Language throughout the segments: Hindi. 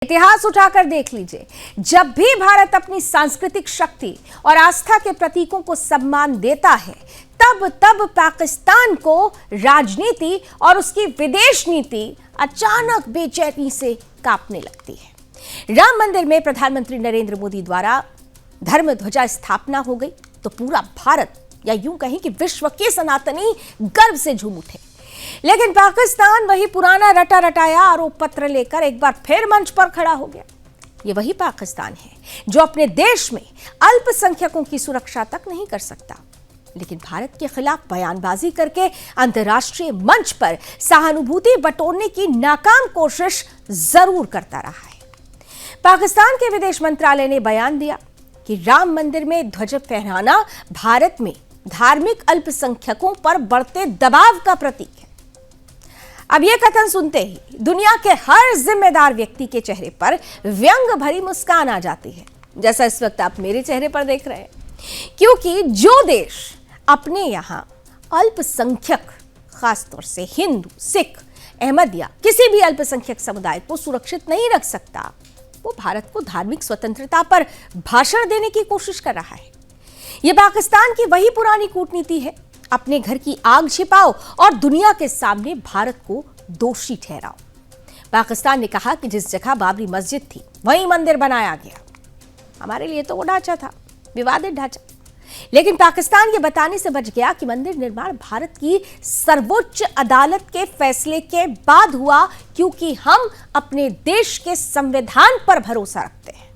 इतिहास उठाकर देख लीजिए, जब भी भारत अपनी सांस्कृतिक शक्ति और आस्था के प्रतीकों को सम्मान देता है, तब तब पाकिस्तान को राजनीति और उसकी विदेश नीति अचानक बेचैनी से कांपने लगती है। राम मंदिर में प्रधानमंत्री नरेंद्र मोदी द्वारा धर्म ध्वजा स्थापना हो गई तो पूरा भारत, या यूं कहें कि विश्व के सनातनी गर्व से झूम उठे। लेकिन पाकिस्तान वही पुराना रटा रटाया आरोप पत्र लेकर एक बार फिर मंच पर खड़ा हो गया। ये वही पाकिस्तान है जो अपने देश में अल्पसंख्यकों की सुरक्षा तक नहीं कर सकता, लेकिन भारत के खिलाफ बयानबाजी करके अंतर्राष्ट्रीय मंच पर सहानुभूति बटोरने की नाकाम कोशिश जरूर करता रहा है। पाकिस्तान के विदेश मंत्रालय ने बयान दिया कि राम मंदिर में ध्वज फहराना भारत में धार्मिक अल्पसंख्यकों पर बढ़ते दबाव का प्रतीक है। अब यह कथन सुनते ही दुनिया के हर जिम्मेदार व्यक्ति के चेहरे पर व्यंग भरी मुस्कान आ जाती है, जैसा इस वक्त आप मेरे चेहरे पर देख रहे हैं। क्योंकि जो देश अपने यहां अल्पसंख्यक, खासतौर से हिंदू, सिख, अहमदिया, किसी भी अल्पसंख्यक समुदाय को सुरक्षित नहीं रख सकता, वो भारत को धार्मिक स्वतंत्रता पर भाषण देने की कोशिश कर रहा है। यह पाकिस्तान की वही पुरानी कूटनीति है, अपने घर की आग छिपाओ और दुनिया के सामने भारत को दोषी ठहराओ। पाकिस्तान ने कहा कि जिस जगह बाबरी मस्जिद थी वहीं मंदिर बनाया गया। हमारे लिए तो वो ढांचा था, विवादित ढांचा, लेकिन पाकिस्तान ये बताने से बच गया कि मंदिर निर्माण भारत की सर्वोच्च अदालत के फैसले के बाद हुआ, क्योंकि हम अपने देश के संविधान पर भरोसा रखते हैं।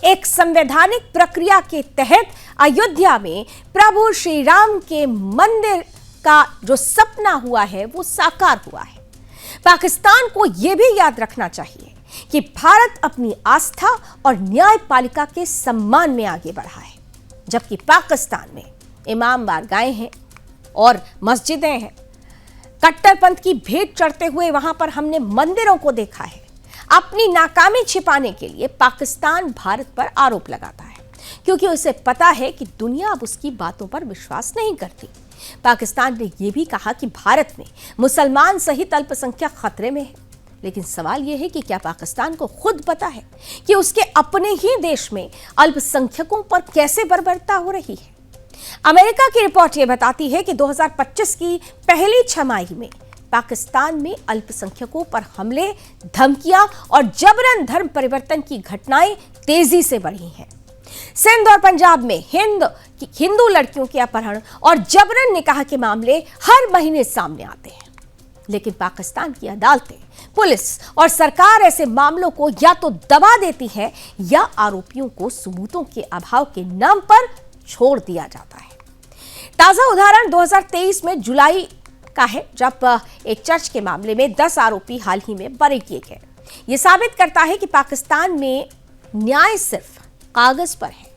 एक संवैधानिक प्रक्रिया के तहत अयोध्या में प्रभु श्री राम के मंदिर का जो सपना हुआ है वो साकार हुआ है। पाकिस्तान को यह भी याद रखना चाहिए कि भारत अपनी आस्था और न्यायपालिका के सम्मान में आगे बढ़ा है, जबकि पाकिस्तान में इमाम बारगाहें हैं और मस्जिदें हैं। कट्टरपंथ की भेंट चढ़ते हुए वहां पर हमने मंदिरों को देखा है। अपनी नाकामी छिपाने के लिए पाकिस्तान भारत पर आरोप लगाता है, क्योंकि उसे पता है कि दुनिया अब उसकी बातों पर विश्वास नहीं करती। पाकिस्तान ने यह भी कहा कि भारत में मुसलमान सहित अल्पसंख्यक खतरे में है, लेकिन सवाल यह है कि क्या पाकिस्तान को खुद पता है कि उसके अपने ही देश में अल्पसंख्यकों पर कैसे बर्बरता हो रही है। अमेरिका की रिपोर्ट यह बताती है कि 2025 की पहली छमाही में पाकिस्तान में अल्पसंख्यकों पर हमले, धमकियां और जबरन धर्म परिवर्तन की घटनाएं तेजी से बढ़ी हैं। सिंध और पंजाब में हिंदू लड़कियों के अपहरण और जबरन निकाह के मामले हर महीने सामने आते हैं, लेकिन पाकिस्तान की अदालतें, पुलिस और सरकार ऐसे मामलों को या तो दबा देती है या आरोपियों को सबूतों के अभाव के नाम पर छोड़ दिया जाता है। ताजा उदाहरण 2023 में जुलाई का है, जब एक चर्च के मामले में 10 आरोपी हाल ही में बरी किए गए। यह साबित करता है कि पाकिस्तान में न्याय सिर्फ कागज पर है।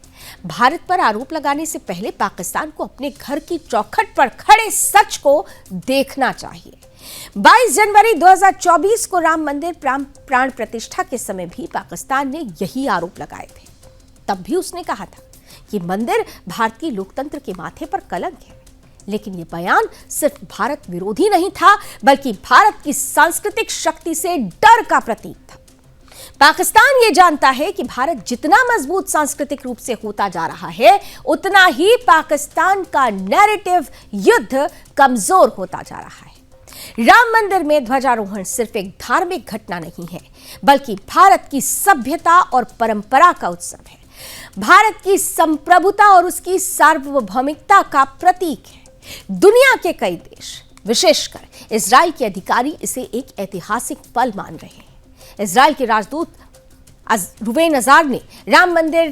भारत पर आरोप लगाने से पहले पाकिस्तान को अपने घर की चौखट पर खड़े सच को देखना चाहिए। 22 जनवरी 2024 को राम मंदिर प्राण प्रतिष्ठा के समय भी पाकिस्तान ने यही आरोप लगाए थे। तब भी उसने कहा था कि मंदिर भारतीय लोकतंत्र के माथे पर कलंक है, लेकिन यह बयान सिर्फ भारत विरोधी नहीं था, बल्कि भारत की सांस्कृतिक शक्ति से डर का प्रतीक था। पाकिस्तान यह जानता है कि भारत जितना मजबूत सांस्कृतिक रूप से होता जा रहा है, उतना ही पाकिस्तान का नैरेटिव युद्ध कमजोर होता जा रहा है। राम मंदिर में ध्वजारोहण सिर्फ एक धार्मिक घटना नहीं है, बल्कि भारत की सभ्यता और परंपरा का उत्सव है। भारत की संप्रभुता और उसकी सार्वभौमिकता का प्रतीक है। दुनिया के कई देश, विशेषकर इजराइल के अधिकारी इसे एक ऐतिहासिक पल मान रहे हैं। इजराइल के राजदूत रुवेन अजार ने राम मंदिर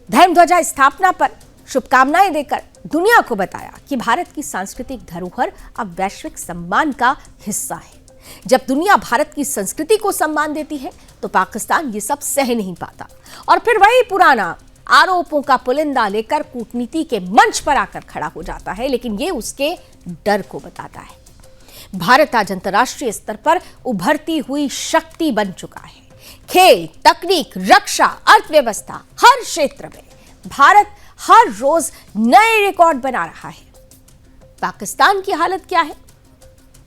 धर्म ध्वजा स्थापना पर शुभकामनाएं देकर दुनिया को बताया कि भारत की सांस्कृतिक धरोहर अब वैश्विक सम्मान का हिस्सा है। जब दुनिया भारत की संस्कृति को सम्मान देती है तो पाकिस्तान ये सब सह नहीं पाता और फिर वही पुराना आरोपों का पुलिंदा लेकर कूटनीति के मंच पर आकर खड़ा हो जाता है, लेकिन ये उसके डर को बताता है। भारत आज अंतर्राष्ट्रीय स्तर पर उभरती हुई शक्ति बन चुका है। खेल, तकनीक, रक्षा, अर्थव्यवस्था, हर क्षेत्र में भारत हर रोज नए रिकॉर्ड बना रहा है। पाकिस्तान की हालत क्या है?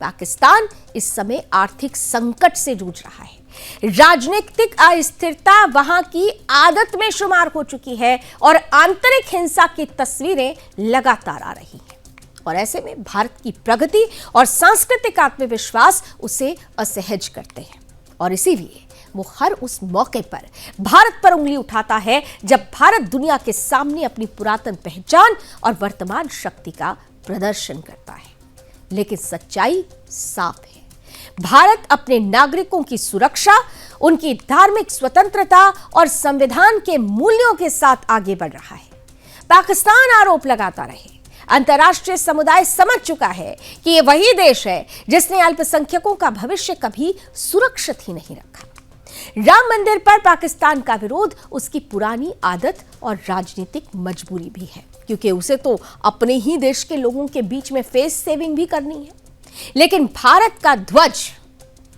पाकिस्तान इस समय आर्थिक संकट से जूझ रहा है। राजनीतिक अस्थिरता वहां की आदत में शुमार हो चुकी है और आंतरिक हिंसा की तस्वीरें लगातार आ रही हैं। और ऐसे में भारत की प्रगति और सांस्कृतिक आत्मविश्वास उसे असहज करते हैं और इसीलिए वो हर उस मौके पर भारत पर उंगली उठाता है जब भारत दुनिया के सामने अपनी पुरातन पहचान और वर्तमान शक्ति का प्रदर्शन करता है। लेकिन सच्चाई साफ है, भारत अपने नागरिकों की सुरक्षा, उनकी धार्मिक स्वतंत्रता और संविधान के मूल्यों के साथ आगे बढ़ रहा है। पाकिस्तान आरोप लगाता रहे, अंतर्राष्ट्रीय समुदाय समझ चुका है कि यह वही देश है जिसने अल्पसंख्यकों का भविष्य कभी सुरक्षित ही नहीं रखा। राम मंदिर पर पाकिस्तान का विरोध उसकी पुरानी आदत और राजनीतिक मजबूरी भी है, क्योंकि उसे तो अपने ही देश के लोगों के बीच में फेस सेविंग भी करनी है। लेकिन भारत का ध्वज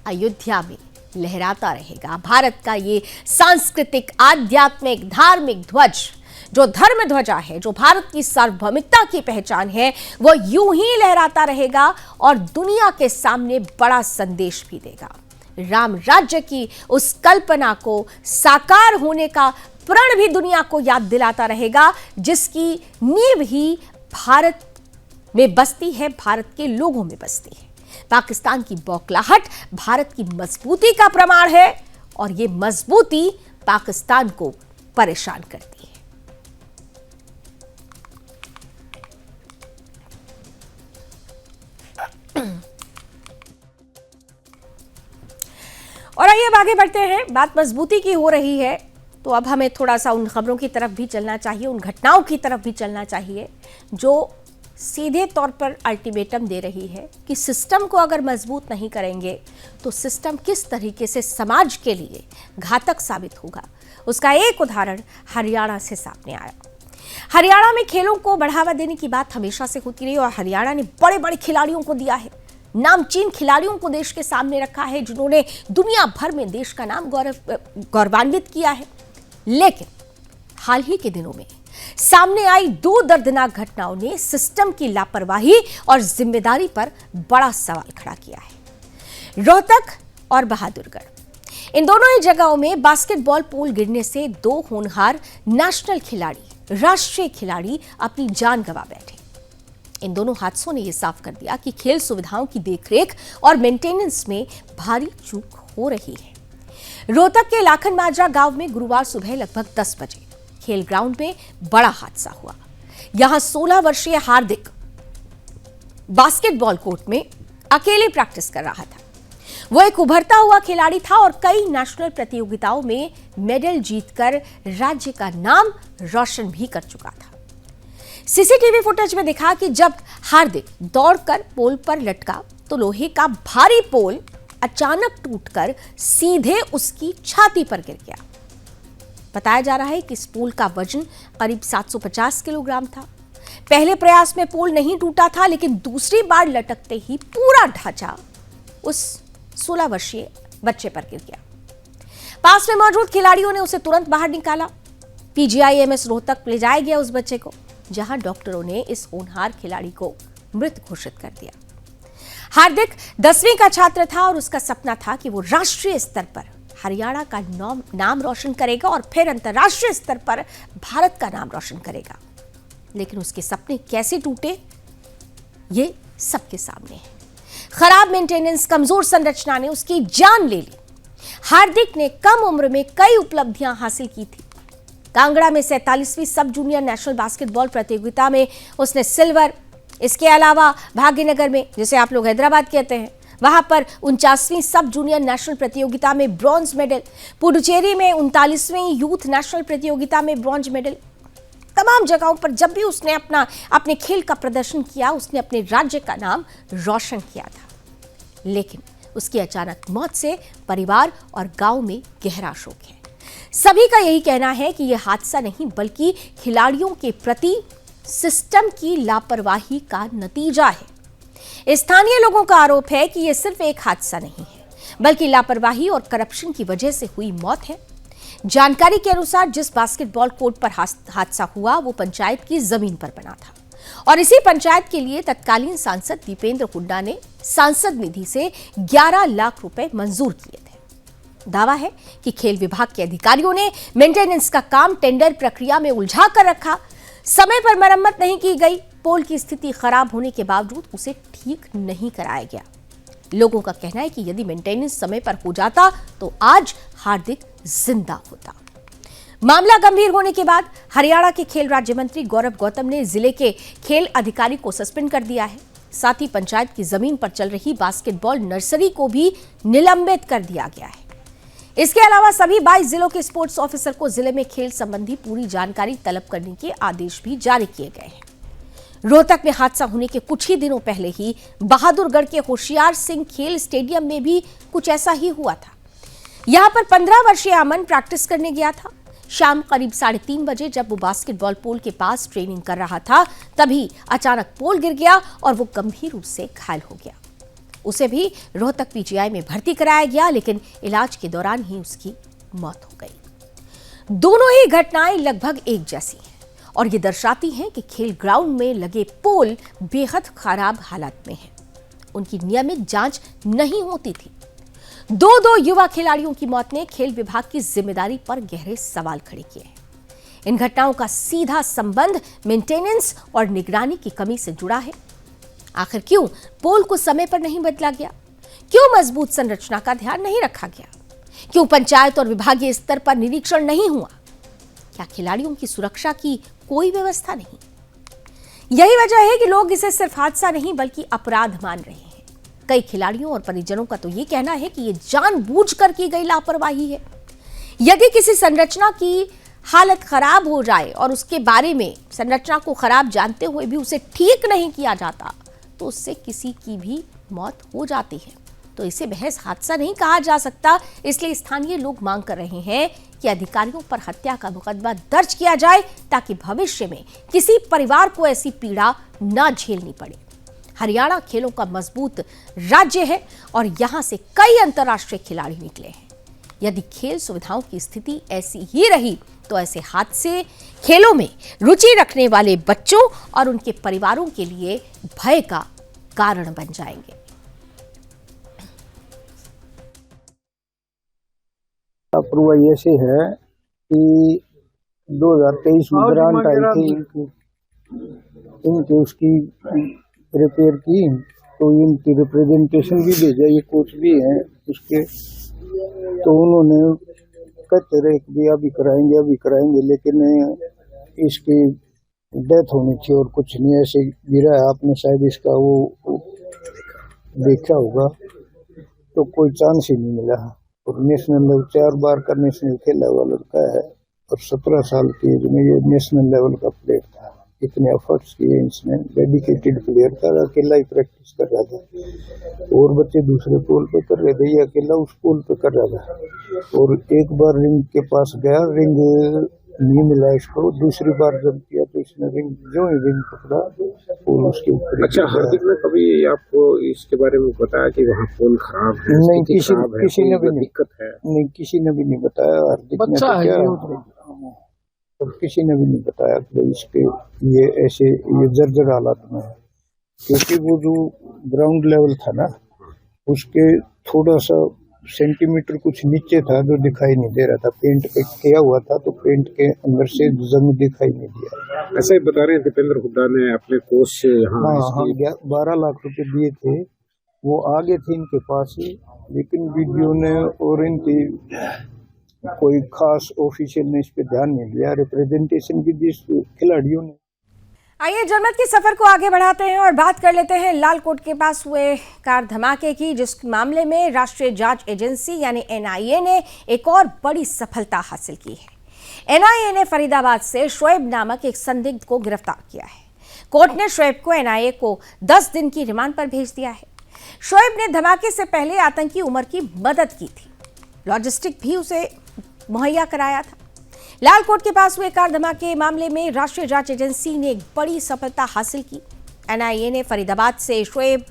अयोध्या में लहराता रहेगा। भारत का ये सांस्कृतिक, आध्यात्मिक, धार्मिक ध्वज, जो धर्म ध्वजा है, जो भारत की सार्वभौमिकता की पहचान है, वो यूं ही लहराता रहेगा और दुनिया के सामने बड़ा संदेश भी देगा। राम राज्य की उस कल्पना को साकार होने का प्रण भी दुनिया को याद दिलाता रहेगा, जिसकी नींव ही भारत में बसती है, भारत के लोगों में बसती है। पाकिस्तान की बौखलाहट भारत की मजबूती का प्रमाण है और ये मजबूती पाकिस्तान को परेशान करती है। और आइए अब आगे बढ़ते हैं। बात मजबूती की हो रही है तो अब हमें थोड़ा सा उन खबरों की तरफ भी चलना चाहिए, उन घटनाओं की तरफ भी चलना चाहिए जो सीधे तौर पर अल्टीमेटम दे रही है कि सिस्टम को अगर मजबूत नहीं करेंगे तो सिस्टम किस तरीके से समाज के लिए घातक साबित होगा। उसका एक उदाहरण हरियाणा से सामने आया। हरियाणा में खेलों को बढ़ावा देने की बात हमेशा से होती रही और हरियाणा ने बड़े बड़े खिलाड़ियों को दिया है, नामचीन खिलाड़ियों को देश के सामने रखा है, जिन्होंने दुनिया भर में देश का नाम गौरवान्वित किया है। लेकिन हाल ही के दिनों में सामने आई दो दर्दनाक घटनाओं ने सिस्टम की लापरवाही और जिम्मेदारी पर बड़ा सवाल खड़ा किया है। रोहतक और बहादुरगढ़, इन दोनों ही जगहों में बास्केटबॉल पोल गिरने से दो होनहार नेशनल खिलाड़ी, राष्ट्रीय खिलाड़ी अपनी जान गंवा बैठे। इन दोनों हादसों ने यह साफ कर दिया कि खेल सुविधाओं की देखरेख और मेंटेनेंस में भारी चूक हो रही है। रोहतक के लाखन माजरा गांव में गुरुवार सुबह लगभग 10 बजे खेल ग्राउंड में बड़ा हादसा हुआ। यहां 16 वर्षीय हार्दिक बास्केटबॉल कोर्ट में अकेले प्रैक्टिस कर रहा था। वो एक उभरता हुआ खिलाड़ी था और कई नेशनल प्रतियोगिताओं में मेडल जीतकर राज्य का नाम रोशन भी कर चुका था। सीसीटीवी फुटेज में दिखा कि जब हार्दिक दौड़कर पोल पर लटका तो लोहे का भारी पोल अचानक टूटकर सीधे उसकी छाती पर गिर गया। बताया जा रहा है कि इस पोल का वजन करीब 750 किलोग्राम था। पहले प्रयास में पोल नहीं टूटा था, लेकिन दूसरी बार लटकते ही पूरा ढांचा उस 16 वर्षीय बच्चे पर गिर गया। पास में मौजूद खिलाड़ियों ने उसे तुरंत बाहर निकाला। पीजीआईएमएस रोहतक ले जाया गया उस बच्चे को, जहां डॉक्टरों ने इस होनहार खिलाड़ी को मृत घोषित कर दिया। हार्दिक 10वीं का छात्र था और उसका सपना था कि वो राष्ट्रीय स्तर पर हरियाणा का नाम रोशन करेगा और फिर अंतर्राष्ट्रीय स्तर पर भारत का नाम रोशन करेगा। लेकिन उसके सपने कैसे टूटे, ये सबके सामने है। खराब मेंटेनेंस, कमजोर संरचना ने उसकी जान ले ली। हार्दिक ने कम उम्र में कई उपलब्धियां हासिल की थी। कांगड़ा में 47वीं सब जूनियर नेशनल बास्केटबॉल प्रतियोगिता में उसने सिल्वर, इसके अलावा भाग्यनगर में, जिसे आप लोग हैदराबाद कहते हैं, वहां पर 49वीं सब जूनियर नेशनल प्रतियोगिता में ब्रॉन्ज मेडल, पुडुचेरी में 39वीं यूथ नेशनल प्रतियोगिता में ब्रॉन्ज मेडल। तमाम जगहों पर जब भी उसने अपने खेल का प्रदर्शन किया, उसने अपने राज्य का नाम रोशन किया था। लेकिन उसकी अचानक मौत से परिवार और गांव में गहरा शोक है। सभी का यही कहना है कि यह हादसा नहीं, बल्कि खिलाड़ियों के प्रति सिस्टम की लापरवाही का नतीजा है। स्थानीय लोगों का आरोप है कि यह सिर्फ एक हादसा नहीं है, बल्कि लापरवाही और करप्शन की वजह से हुई मौत है। जानकारी के अनुसार जिस बास्केटबॉल कोर्ट पर हादसा हुआ वो पंचायत की जमीन पर बना था और इसी पंचायत के लिए तत्कालीन सांसद दीपेंद्र हुड्डा ने सांसद निधि से 11 लाख रुपए मंजूर किए थे। दावा है कि खेल विभाग के अधिकारियों ने मेंटेनेंस का काम टेंडर प्रक्रिया में उलझा कर रखा, समय पर मरम्मत नहीं की गई, पोल की स्थिति खराब होने के बावजूद उसे ठीक नहीं कराया गया। लोगों का कहना है कि यदि मेंटेनेंस समय पर हो जाता तो आज हार्दिक जिंदा होता। मामला गंभीर होने के बाद हरियाणा के खेल राज्य मंत्री गौरव गौतम ने जिले के खेल अधिकारी को सस्पेंड कर दिया है। साथ ही पंचायत की जमीन पर चल रही बास्केटबॉल नर्सरी को भी निलंबित कर दिया गया है। इसके अलावा सभी 22 जिलों के स्पोर्ट्स ऑफिसर को जिले में खेल संबंधी पूरी जानकारी तलब करने के आदेश भी जारी किए गए हैं। रोहतक में हादसा होने के कुछ ही दिनों पहले ही बहादुरगढ़ के होशियार सिंह खेल स्टेडियम में भी कुछ ऐसा ही हुआ था। यहां पर 15 वर्षीय अमन प्रैक्टिस करने गया था। शाम करीब 3:30 बजे जब वो बास्केटबॉल पोल के पास ट्रेनिंग कर रहा था, तभी अचानक पोल गिर गया और वो गंभीर रूप से घायल हो गया। उसे भी रोहतक पीजीआई में भर्ती कराया गया, लेकिन इलाज के दौरान ही उसकी मौत हो गई। दोनों ही घटनाएं लगभग एक जैसी हैं और ये दर्शाती हैं कि खेल ग्राउंड में लगे पोल बेहद खराब हालत में हैं। उनकी नियमित जांच नहीं होती थी। दो युवा खिलाड़ियों की मौत ने खेल विभाग की जिम्मेदारी पर गहरे सवाल खड़े किए हैं। इन घटनाओं का सीधा संबंध मेंटेनेंस और निगरानी की कमी से जुड़ा है। आखिर क्यों पोल को समय पर नहीं बदला गया? क्यों मजबूत संरचना का ध्यान नहीं रखा गया? क्यों पंचायत और विभागीय स्तर पर निरीक्षण नहीं हुआ? क्या खिलाड़ियों की सुरक्षा की कोई व्यवस्था नहीं? यही वजह है कि लोग इसे सिर्फ हादसा नहीं बल्कि अपराध मान रहे हैं। कई खिलाड़ियों और परिजनों का तो ये कहना है कि ये जानबूझकर की गई लापरवाही है। यदि किसी संरचना की हालत खराब हो जाए और उसके बारे में संरचना को खराब जानते हुए भी उसे ठीक नहीं किया जाता तो उससे किसी की भी मौत हो जाती है। तो इसे महज हादसा नहीं कहा जा सकता। इसलिए स्थानीय लोग मांग कर रहे हैं कि अधिकारियों पर हत्या का मुकदमा दर्ज किया जाए ताकि भविष्य में किसी परिवार को ऐसी पीड़ा न झेलनी पड़े। हरियाणा खेलों का मजबूत राज्य है और यहां से कई अंतर्राष्ट्रीय खिलाड़ी निकले हैं। यदि खेल सुविधाओं की स्थिति ऐसी ही रही तो ऐसे हादसे खेलों में रुचि रखने वाले बच्चों और उनके परिवारों के लिए भय का कारण बन जाएंगे। अप्रूवल ऐसे है कि 2023 में ग्रांट आई थी इनके उसकी रिपेयर की, तो इनकी रिप्रेजेंटेशन भी भेजा, ये कोच भी हैं उसके, तो उन्होंने कहते रहे कि अभी कराएंगे, लेकिन इसकी डेथ होनी चाहिए और कुछ नहीं, ऐसे गिरा है। आपने शायद इसका वो देखा होगा, तो कोई चांस ही नहीं मिला। और नेशनल लेवल 4 बार का नेशनल खेला हुआ लड़का है और 17 साल की एज में ये नेशनल लेवल का प्लेयर था। इतने एफर्ट्स किए इसने, डेडिकेटेड प्लेयर था, अकेला ही प्रैक्टिस कर रहा था और बच्चे दूसरे पोल पे कर रहे थे, ये अकेला उस पोल पे कर रहा था। और एक बार रिंग के पास गया, रिंग नहीं मिला इसको, दूसरी बार जब किया तो इसने जो ही रिंग पकड़ा पोल उसके ऊपर। अच्छा, हार्दिक ने कभी आपको इसके बारे में बताया कि वहाँ पोल खराब है? नहीं, किसी ने भी नहीं, दिक्कत है? नहीं, किसी ने भी नहीं बताया। हार्दिक ने तो क्या, और किसी ने भी नहीं बताया कि इसके ये ऐसे ये जर्जर हालात में है, क्योंकि वो जो ग्राउंड लेवल था ना उसके थोड़ा सा सेंटीमीटर कुछ नीचे था जो दिखाई नहीं दे रहा था। पेंट पे किया हुआ था तो पेंट के अंदर से जंग दिखाई नहीं दिया। ऐसे ही बता रहे हैं दीपेंद्र हुड्डा ने अपने कोच से हाँ 12 लाख रुपए दिए थे, वो आगे थे इनके पास ही, लेकिन वीडियो ने और इनकी कोई खास ऑफिशियल ने इस पे ध्यान नहीं दिया। रिप्रेजेंटेशन भी दी खिलाड़ियों ने। आइए जनमत के सफर को आगे बढ़ाते हैं और बात कर लेते हैं लालकोट के पास हुए कार धमाके की, जिस मामले में राष्ट्रीय जांच एजेंसी यानी एनआईए ने एक और बड़ी सफलता हासिल की है। एनआईए ने फरीदाबाद से शोएब नामक एक संदिग्ध को गिरफ्तार किया है। कोर्ट ने शोएब को एनआईए को 10 दिन की रिमांड पर भेज दिया है। शोएब ने धमाके से पहले आतंकी उमर की मदद की थी, लॉजिस्टिक भी उसे मुहैया कराया था। लालकोट के पास हुए कार धमाके मामले में राष्ट्रीय जांच एजेंसी ने एक बड़ी सफलता हासिल की। एनआईए ने फरीदाबाद से शोएब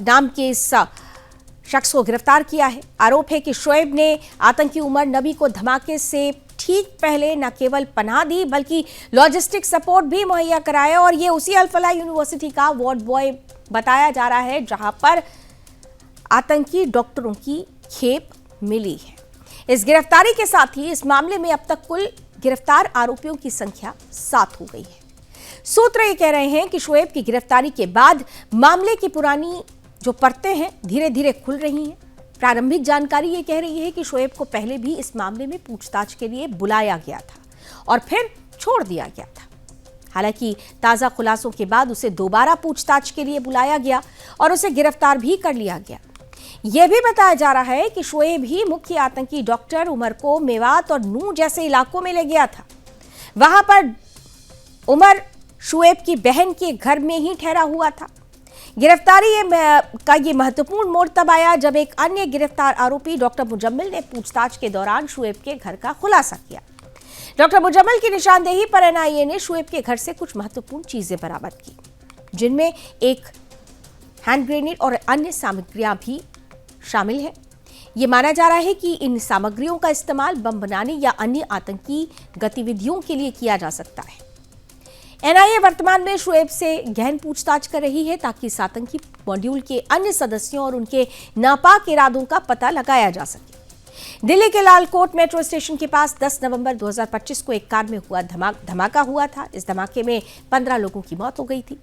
नाम के इस शख्स को गिरफ्तार किया है। आरोप है कि शोएब ने आतंकी उमर नबी को धमाके से ठीक पहले न केवल पनाह दी बल्कि लॉजिस्टिक सपोर्ट भी मुहैया कराया, और ये उसी अल-फलाह यूनिवर्सिटी का वार्ड बॉय बताया जा रहा है जहां पर आतंकी डॉक्टरों की खेप मिली है। इस गिरफ्तारी के साथ ही इस मामले में अब तक कुल गिरफ्तार आरोपियों की संख्या 7 हो गई है। सूत्र ये कह रहे हैं कि शोएब की गिरफ्तारी के बाद मामले की पुरानी जो परतें हैं धीरे धीरे खुल रही हैं। प्रारंभिक जानकारी ये कह रही है कि शोएब को पहले भी इस मामले में पूछताछ के लिए बुलाया गया था और फिर छोड़ दिया गया था। हालांकि ताजा खुलासों के बाद उसे दोबारा पूछताछ के लिए बुलाया गया और उसे गिरफ्तार भी कर लिया गया। यह भी बताया जा रहा है कि शोएब ही मुख्य आतंकी डॉक्टर उमर को मेवात और नूह जैसे इलाकों में ले गया था। वहां पर उमर शोएब की बहन के घर में ही ठहरा हुआ था। गिरफ्तारी का ये महत्वपूर्ण मोड़ तब आया जब एक अन्य गिरफ्तार आरोपी डॉक्टर मुजम्मिल ने पूछताछ के दौरान शोएब के घर का खुलासा किया। डॉक्टर मुजम्मिल की निशानदेही पर एनआईए ने शोएब के घर से कुछ महत्वपूर्ण चीजें बरामद की, जिनमें एक हैंड ग्रेनेड और अन्य सामग्रियां भी शामिल है। ये माना जा रहा है कि इन सामग्रियों का इस्तेमाल बम बनाने या अन्य आतंकी गतिविधियों के लिए किया जा सकता है। एनआईए वर्तमान में शोएब से गहन पूछताछ कर रही है ताकि इस आतंकी मॉड्यूल के अन्य सदस्यों और उनके नापाक इरादों का पता लगाया जा सके। दिल्ली के लालकोट मेट्रो स्टेशन के पास 10 नवंबर 2025 को एक कार में हुआ धमाका हुआ था। इस धमाके में 15 लोगों की मौत हो गई थी।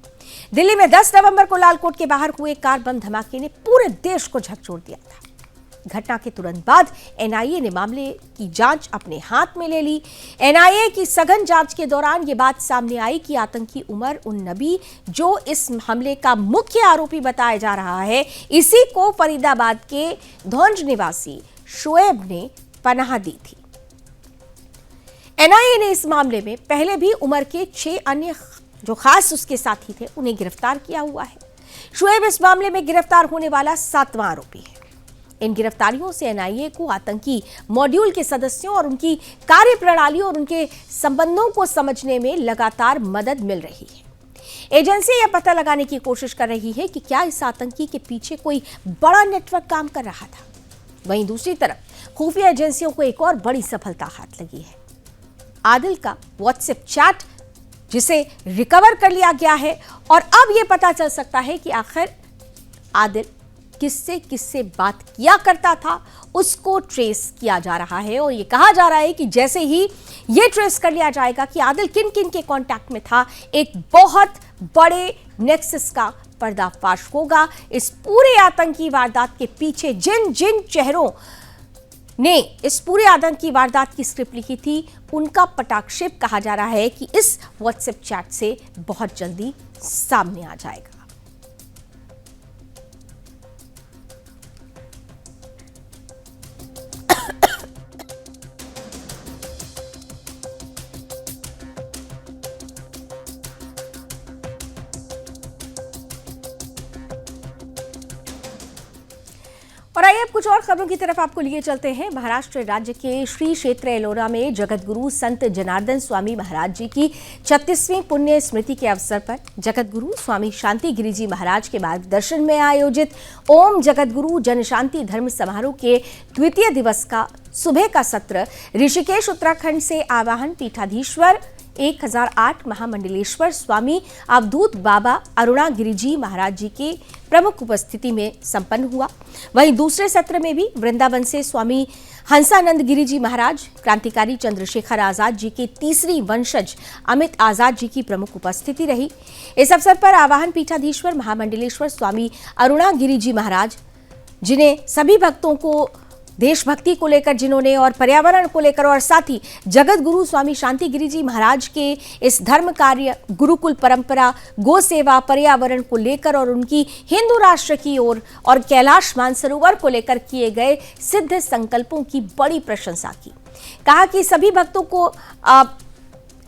दिल्ली में 10 नवंबर को लालकोट के बाहर हुए कार बम धमाके ने पूरे देश को झकझोर दिया था। घटना के तुरंत बाद एनआईए ने मामले की जांच अपने हाथ में ले ली। एनआईए की सघन जांच के दौरान ये बात सामने आई कि आतंकी उमर उन नबी, जो इस हमले का मुख्य आरोपी बताया जा रहा है, इसी को फरीदाबाद के धौंज निवासी शोएब ने पनाह दी थी। एनआईए ने इस मामले में पहले भी उमर के 6 अन्य जो खास उसके साथी थे उन्हें गिरफ्तार किया हुआ है। शोएब इस मामले में गिरफ्तार होने वाला 7वां आरोपी है। इन गिरफ्तारियों से एनआईए को आतंकी मॉड्यूल के सदस्यों और उनकी कार्यप्रणाली और उनके संबंधों को समझने में लगातार मदद मिल रही है। एजेंसी यह पता लगाने की कोशिश कर रही है कि क्या इस आतंकी के पीछे कोई बड़ा नेटवर्क काम कर रहा था। वहीं दूसरी तरफ खुफिया एजेंसियों को एक और बड़ी सफलता हाथ लगी है। आदिल का व्हाट्सएप चैट, जिसे रिकवर कर लिया गया है और अब यह पता चल सकता है कि आखिर आदिल किससे बात किया करता था, उसको ट्रेस किया जा रहा है। और ये कहा जा रहा है कि जैसे ही ये ट्रेस कर लिया जाएगा कि आदिल किन किन के कांटेक्ट में था, एक बहुत बड़े नेक्सस का पर्दाफाश होगा। इस पूरे आतंकी वारदात के पीछे जिन जिन चेहरों ने इस पूरे आतंकी वारदात की स्क्रिप्ट लिखी थी, उनका पटाक्षेप कहा जा रहा है कि इस व्हाट्सएप चैट से बहुत जल्दी सामने आ जाएगा। और आइए अब कुछ और खबरों की तरफ आपको लिए चलते हैं। महाराष्ट्र राज्य के श्री क्षेत्र एलोरा में जगतगुरु संत जनार्दन स्वामी महाराज जी की 36वीं पुण्य स्मृति के अवसर पर जगतगुरु स्वामी शांति गिरी जी महाराज के मार्गदर्शन में आयोजित ओम जगतगुरु जन शांति धर्म समारोह के द्वितीय दिवस का सुबह का सत्र ऋषिकेश उत्तराखंड से आवाहन पीठाधीश्वर 1008 महामंडलेश्वर स्वामी अवधूत बाबा अरुणा गिरिजी महाराज जी के प्रमुख उपस्थिति में संपन्न हुआ। वहीं दूसरे सत्र में भी वृंदावन से स्वामी हंसानंद गिरिजी महाराज, क्रांतिकारी चंद्रशेखर आजाद जी के तीसरी वंशज अमित आजाद जी की प्रमुख उपस्थिति रही। इस अवसर पर आवाहन पीठाधीश्वर महामंडलेश्वर स्वामी अरुणा गिरिजी महाराज, जिन्हें सभी भक्तों को देशभक्ति को लेकर जिन्होंने और पर्यावरण को लेकर और साथ ही जगत गुरु स्वामी शांति गिरी जी महाराज के इस धर्म कार्य, गुरुकुल परंपरा, गो सेवा, पर्यावरण को लेकर और उनकी हिंदू राष्ट्र की ओर और कैलाश मानसरोवर को लेकर किए गए सिद्ध संकल्पों की बड़ी प्रशंसा की। कहा कि सभी भक्तों को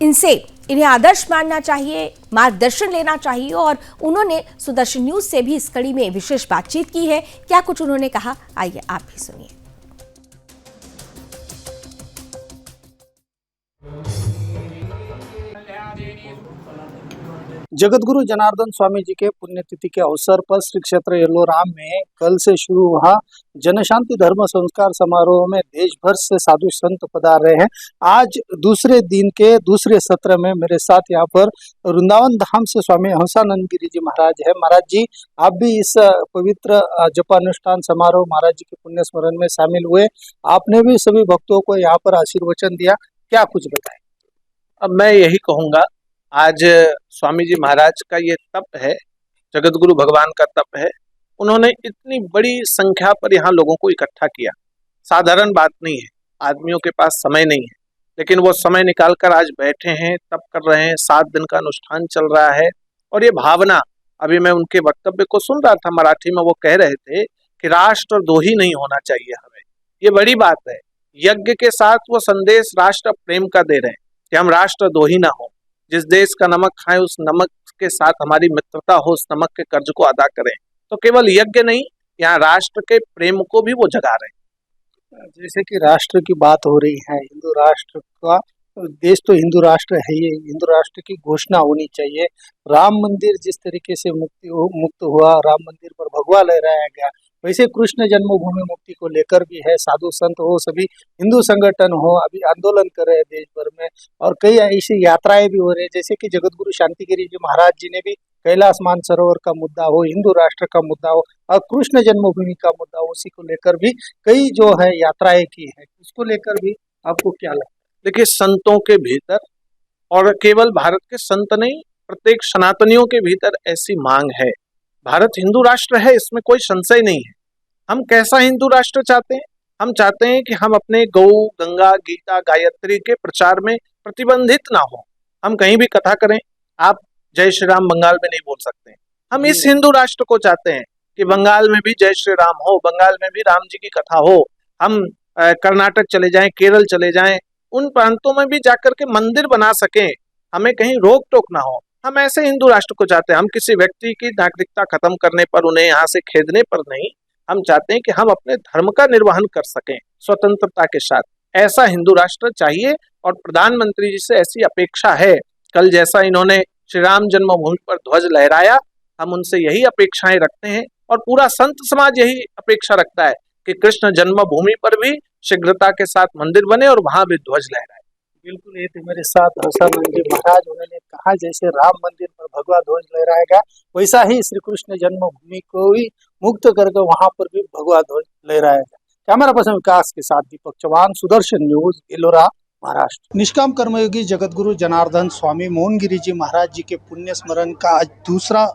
इन्हें आदर्श मानना चाहिए, मार्गदर्शन लेना चाहिए और उन्होंने सुदर्शन न्यूज से भी इस कड़ी में विशेष बातचीत की है। क्या कुछ उन्होंने कहा, आइए आप भी सुनिए। जगतगुरु जनार्दन स्वामी जी के पुण्यतिथि के अवसर पर श्री क्षेत्र एलोरा में कल से शुरू हुआ जनशांति धर्म संस्कार समारोह में देश भर से साधु संत पधार रहे हैं। आज दूसरे दिन के दूसरे सत्र में मेरे साथ यहाँ पर वृंदावन धाम से स्वामी हंसानंद गिरी जी महाराज है। महाराज जी, आप भी इस पवित्र जपानुष्ठान समारोह महाराज जी के पुण्य स्मरण में शामिल हुए। आपने भी सभी भक्तों को यहाँ पर आशीर्वचन दिया, क्या कुछ बताएं? अब मैं यही कहूँगा, आज स्वामी जी महाराज का ये तप है, जगतगुरु भगवान का तप है। उन्होंने इतनी बड़ी संख्या पर यहाँ लोगों को इकट्ठा किया, साधारण बात नहीं है। आदमियों के पास समय नहीं है, लेकिन वो समय निकालकर आज बैठे हैं, तप कर रहे हैं। 7 दिन का अनुष्ठान चल रहा है और ये भावना, अभी मैं उनके वक्तव्य को सुन रहा था मराठी में, वो कह रहे थे कि राष्ट्र द्रोही नहीं होना चाहिए हमें। ये बड़ी बात है। यज्ञ के साथ वो संदेश राष्ट्र प्रेम का दे रहे हैं कि हम राष्ट्रद्रोही ना हो। जिस देश का नमक खाएं उस नमक के साथ हमारी मित्रता हो, उस नमक के कर्ज को अदा करें। तो केवल यज्ञ नहीं, यहाँ राष्ट्र के प्रेम को भी वो जगा रहे हैं। जैसे कि राष्ट्र की बात हो रही है, हिंदू राष्ट्र का देश तो हिंदू राष्ट्र है ही, हिंदू राष्ट्र की घोषणा होनी चाहिए। राम मंदिर जिस तरीके से मुक्त हुआ, राम मंदिर पर भगवा लहराया गया, वैसे कृष्ण जन्मभूमि मुक्ति को लेकर भी है। साधु संत हो, सभी हिंदू संगठन हो, अभी आंदोलन कर रहे हैं देश भर में, और कई ऐसी यात्राएं भी हो रही है। जैसे कि जगतगुरु शांतिगिरी जी महाराज जी ने भी कैलाश मानसरोवर का मुद्दा हो, हिंदू राष्ट्र का मुद्दा हो और कृष्ण जन्मभूमि का मुद्दा हो, उसी को लेकर भी कई जो है यात्राएं की है। उसको लेकर भी आपको क्या लगता है? देखिए, संतों के भीतर, और केवल भारत के संत नहीं, प्रत्येक सनातनियों के भीतर ऐसी मांग है। भारत हिंदू राष्ट्र है, इसमें कोई संशय नहीं है। हम कैसा हिंदू राष्ट्र चाहते हैं? हम चाहते हैं कि हम अपने गौ, गंगा, गीता, गायत्री के प्रचार में प्रतिबंधित ना हो। हम कहीं भी कथा करें, आप जय श्री राम बंगाल में नहीं बोल सकते। हम इस हिंदू राष्ट्र को चाहते हैं कि बंगाल में भी जय श्री राम हो, बंगाल में भी राम जी की कथा हो। हम कर्नाटक चले जाएं, केरल चले जाएं, उन प्रांतों में भी जाकर के मंदिर बना सकें, हमें कहीं रोक टोक ना हो। हम ऐसे हिंदू राष्ट्र को चाहते हैं। हम किसी व्यक्ति की नागरिकता खत्म करने पर, उन्हें यहाँ से खेदने पर नहीं। हम चाहते हैं कि हम अपने धर्म का निर्वहन कर सकें स्वतंत्रता के साथ। ऐसा हिंदू राष्ट्र चाहिए और प्रधानमंत्री जी से ऐसी अपेक्षा है। कल जैसा इन्होंने श्री राम जन्मभूमि पर ध्वज लहराया, हम उनसे यही अपेक्षाएं रखते हैं और पूरा संत समाज यही अपेक्षा रखता है कि कृष्ण जन्मभूमि पर भी शीघ्रता के साथ मंदिर बने और वहां भी ध्वज लहराए। बिल्कुल, ये थे मेरे साथ हंसानंद जी महाराज। उन्होंने कहा जैसे राम मंदिर पर भगवा ध्वज लहराएगा, वैसा ही श्री कृष्ण जन्मभूमि को ही मुक्त करके वहां पर भी भगवा ध्वज लहराएगा। कैमरा पर्सन विकास के साथ दीपक चौहान, सुदर्शन न्यूज, एलोरा, महाराष्ट्र। निष्काम कर्मयोगी जगतगुरु जनार्दन स्वामी मोहनगिरी जी महाराज जी के पुण्य स्मरण का आज दूसरा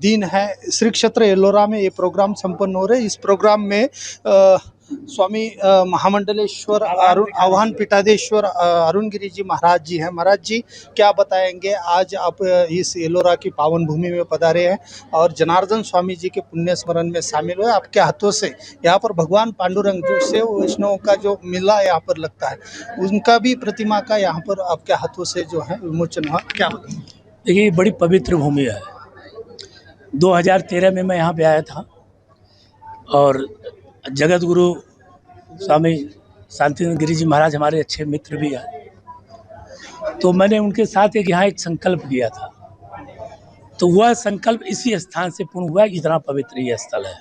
दिन है। श्री क्षेत्र एलोरा में ये प्रोग्राम संपन्न हो रहे। इस प्रोग्राम में स्वामी महामंडलेश्वर आह्वान पीठाधीश्वर अरुण गिरी जी महाराज जी हैं। महाराज जी, क्या बताएंगे? आज आप इस एलोरा की पावन भूमि में पधारे हैं और जनार्दन स्वामी जी के पुण्य स्मरण में शामिल हुए। आपके हाथों से यहाँ पर भगवान पांडुरंग जो से वैष्णव का जो मेला यहाँ पर लगता है, उनका भी प्रतिमा का यहाँ पर आपके हाथों से जो है विमोचन हुआ, क्या बताएंगे? देखिए, बड़ी पवित्र भूमि है। 2013 में मैं यहाँ पे आया था और जगत गुरु स्वामी शांतिनंद गिरी जी महाराज हमारे अच्छे मित्र भी हैं, तो मैंने उनके साथ यहाँ एक संकल्प किया था। तो वह संकल्प इसी स्थान से पूर्ण हुआ। इतना पवित्र ये स्थल है।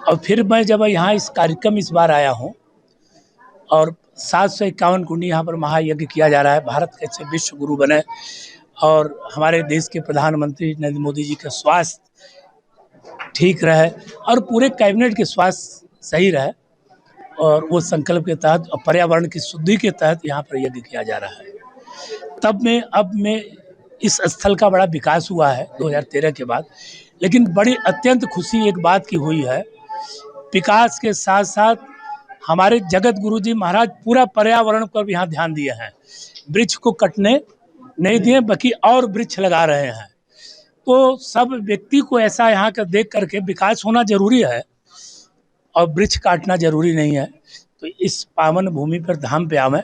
और फिर मैं जब यहाँ इस कार्यक्रम इस बार आया हूँ और 751 कुंडी यहाँ पर महायज्ञ किया जा रहा है। भारत कैसे विश्व गुरु बने और हमारे देश के प्रधानमंत्री नरेंद्र मोदी जी का स्वास्थ्य ठीक रहे और पूरे कैबिनेट के स्वास्थ्य सही रहे, और वो संकल्प के तहत और पर्यावरण की शुद्धि के तहत यहाँ पर यज्ञ किया जा रहा है। अब में इस स्थल का बड़ा विकास हुआ है 2013 के बाद। लेकिन बड़ी अत्यंत खुशी एक बात की हुई है, विकास के साथ साथ हमारे जगत गुरु जी महाराज पूरा पर्यावरण पर भी यहाँ ध्यान दिए हैं। वृक्ष को कटने नहीं दिए, बल्कि और वृक्ष लगा रहे हैं। तो सब व्यक्ति को ऐसा यहाँ का देख करके विकास होना जरूरी है और वृक्ष काटना जरूरी नहीं है। तो इस पावन भूमि पर धाम पे आवें।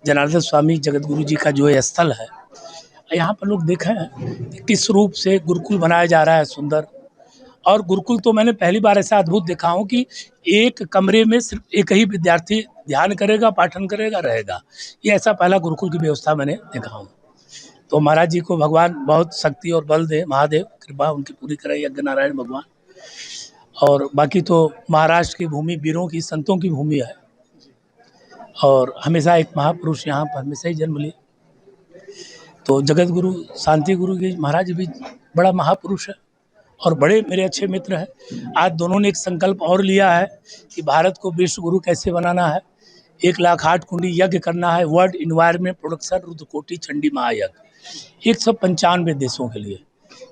जनार्दन स्वामी जगतगुरु जी का जो स्थल है, यहाँ पर लोग देखें किस रूप से गुरुकुल बनाया जा रहा है, सुंदर। और गुरुकुल तो मैंने पहली बार ऐसा अद्भुत देखा हूँ कि एक कमरे में सिर्फ एक ही विद्यार्थी ध्यान करेगा, पाठन करेगा, रहेगा। ये ऐसा पहला गुरुकुल की व्यवस्था मैंने देखा हूँ। तो महाराज जी को भगवान बहुत शक्ति और बल दे, महादेव कृपा उनकी पूरी करे, यज्ञ नारायण भगवान। और बाकी तो महाराष्ट्र की भूमि वीरों की, संतों की भूमि है, और हमेशा एक महापुरुष यहाँ पर हमेशा ही जन्म लिए। तो जगत गुरु शांति गुरु जी महाराज भी बड़ा महापुरुष है और बड़े मेरे अच्छे मित्र हैं। आज दोनों ने एक संकल्प और लिया है कि भारत को विश्व गुरु कैसे बनाना है। 1,08 कुंडी यज्ञ करना है, world environment production Rudrakoti Chandi महायज्ञ 195 देशों के लिए।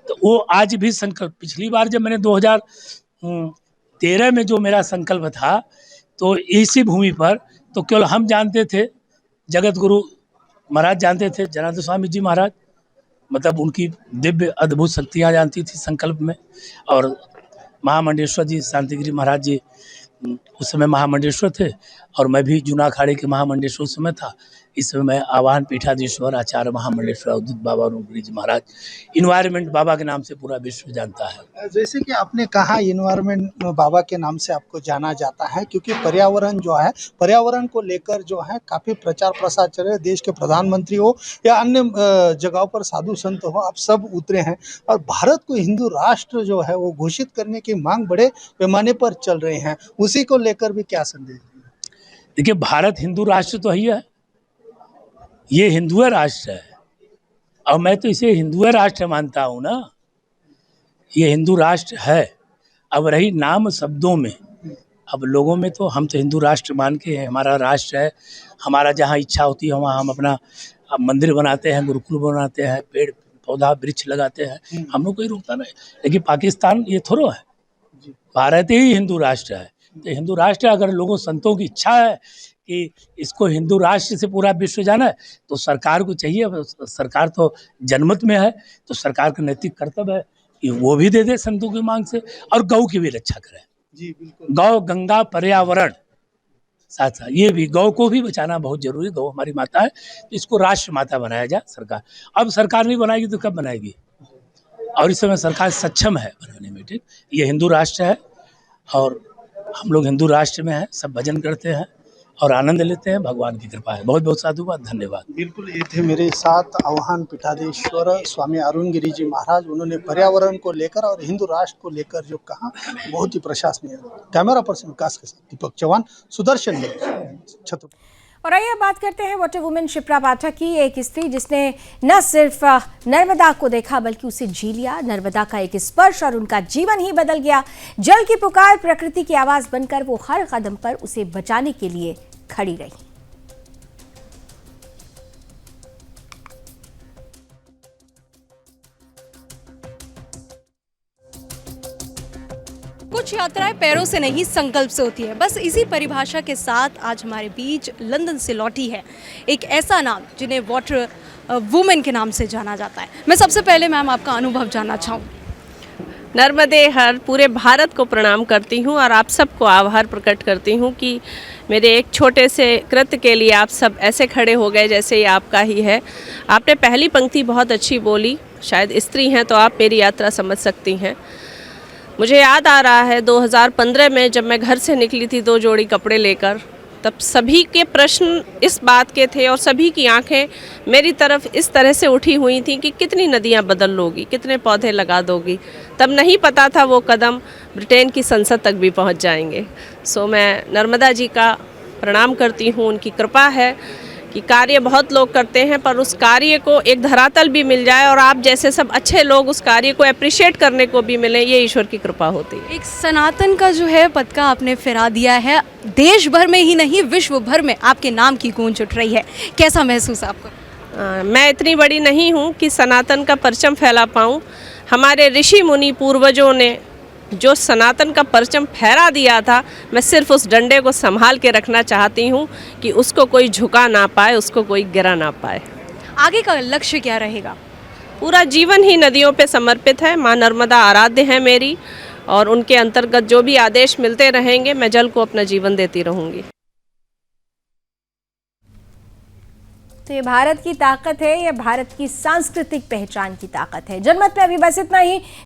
तो वो आज भी संकल्प, पिछली बार जब मैंने 2013 में जो मेरा संकल्प था, तो इसी भूमि पर तो केवल हम जानते थे, जगत गुरु महाराज जानते थे, जनार्दन स्वामी जी महाराज, मतलब उनकी दिव्य अद्भुत शक्तियाँ जानती थी संकल्प में। और महामंडेश्वर जी शांतिगिरी महाराज जी उस समय महामंडेश्वर थे, और मैं भी जूना अखाड़े के महामंडेश्वर उस समय था। इस समय मैं आवाहन पीठाधीश्वर आचार्य महामंडेश्वर अवधूत बाबा अनुग्रह जी महाराज, इन्वायरमेंट बाबा के नाम से पूरा विश्व जानता है। जैसे कि आपने कहा इन्वायरमेंट बाबा के नाम से आपको जाना जाता है, क्योंकि पर्यावरण जो है, पर्यावरण को लेकर जो है काफ़ी प्रचार प्रसार चल रहे हैं। देश के प्रधानमंत्री हो या अन्य जगहों पर साधु संत हो, आप सब उतरे हैं, और भारत को हिंदू राष्ट्र जो है वो घोषित करने की मांग बड़े पैमाने पर चल रहे हैं। उसी को लेकर भी क्या संदेश? देखिए, भारत हिंदू राष्ट्र तो ही है, ये हिंदू राष्ट्र है, और मैं तो इसे हिंदू राष्ट्र मानता हूँ ना। ये हिंदू राष्ट्र है। अब रही नाम शब्दों में, अब लोगों में तो हम तो हिंदू राष्ट्र मान के हैं, हमारा राष्ट्र है। हमारा जहाँ इच्छा होती है वहाँ हम अपना मंदिर बनाते हैं, गुरुकुल बनाते हैं, पेड़ पौधा वृक्ष लगाते हैं, हम लोग कोई रोकता नहीं। लेकिन पाकिस्तान ये थोड़ा है, भारत ही हिंदू राष्ट्र है। तो हिंदू राष्ट्र, अगर लोगों संतों की इच्छा है कि इसको हिंदू राष्ट्र से पूरा विश्व जाना है, तो सरकार को चाहिए, सरकार तो जनमत में है, तो सरकार का नैतिक कर्तव्य है कि वो भी दे दे संतों की मांग से, और गौ की भी रक्षा करे। जी बिल्कुल। गौ, गंगा, पर्यावरण, साथ साथ ये भी, गौ को भी बचाना बहुत जरूरी। गौ हमारी माता है, तो इसको राष्ट्र माता बनाया जाए सरकार। अब सरकार नहीं बनाएगी तो कब बनाएगी? और इस समय सरकार सक्षम है बनाने में। ठीक, ये हिंदू राष्ट्र है, और हम लोग हिंदू राष्ट्र में हैं, सब भजन करते हैं और आनंद लेते हैं। भगवान की कृपा है। बहुत बहुत साधुवाद, धन्यवाद। बिल्कुल, ये थे मेरे साथ आवाहन पीठाधीश्वर स्वामी अरुण गिरी जी महाराज। उन्होंने पर्यावरण को लेकर और हिंदू राष्ट्र को लेकर जो कहा, बहुत ही प्रशंसनीय। कैमरा पर्सन विकास के साथ दीपक चौहान, सुदर्शन छत्रपति। और आइए बात करते हैं वाटर वुमेन शिप्रा पाठक की, एक स्त्री जिसने न सिर्फ नर्मदा को देखा बल्कि उसे जी लिया। नर्मदा का एक स्पर्श और उनका जीवन ही बदल गया। जल की पुकार प्रकृति की आवाज बनकर वो हर कदम पर उसे बचाने के लिए खड़ी रही। कुछ यात्राएं पैरों से नहीं संकल्प से होती है। बस इसी परिभाषा के साथ आज हमारे बीच लंदन से लौटी है एक ऐसा नाम जिन्हें वाटर वुमेन के नाम से जाना जाता है। मैं सबसे पहले मैम आपका अनुभव जानना चाहूँ। नर्मदे हर पूरे भारत को प्रणाम करती हूँ और आप सबको आभार प्रकट करती हूँ कि मेरे एक छोटे से कृत्य के लिए आप सब ऐसे खड़े हो गए जैसे ये आपका ही है। आपने पहली पंक्ति बहुत अच्छी बोली, शायद स्त्री हैं तो आप मेरी यात्रा समझ सकती हैं। मुझे याद आ रहा है 2015 में जब मैं घर से निकली थी 2 जोड़ी कपड़े लेकर, तब सभी के प्रश्न इस बात के थे और सभी की आंखें मेरी तरफ इस तरह से उठी हुई थी कि कितनी नदियां बदल लोगी, कितने पौधे लगा दोगी। तब नहीं पता था वो कदम ब्रिटेन की संसद तक भी पहुंच जाएंगे। सो मैं नर्मदा जी का प्रणाम करती हूँ। उनकी कृपा है कि कार्य बहुत लोग करते हैं पर उस कार्य को एक धरातल भी मिल जाए और आप जैसे सब अच्छे लोग उस कार्य को अप्रिशिएट करने को भी मिले, ये ईश्वर की कृपा होती है। एक सनातन का जो है पताका आपने फहरा दिया है, देश भर में ही नहीं विश्व भर में आपके नाम की गूंज उठ रही है। कैसा महसूस आपको? मैं इतनी बड़ी नहीं हूँ कि सनातन का परचम फैला पाऊँ। हमारे ऋषि मुनि पूर्वजों ने जो सनातन का परचम फहरा दिया था, मैं सिर्फ उस डंडे को संभाल के रखना चाहती हूँ कि उसको कोई झुका ना पाए, उसको कोई गिरा ना पाए। आगे का लक्ष्य क्या रहेगा? पूरा जीवन ही नदियों पे समर्पित है। माँ नर्मदा आराध्य है मेरी, और उनके अंतर्गत जो भी आदेश मिलते रहेंगे मैं जल को अपना जीवन देती रहूँगी। तो ये भारत की ताकत है, ये भारत की सांस्कृतिक पहचान की ताकत है। जनमत में अभी बस इतना ही।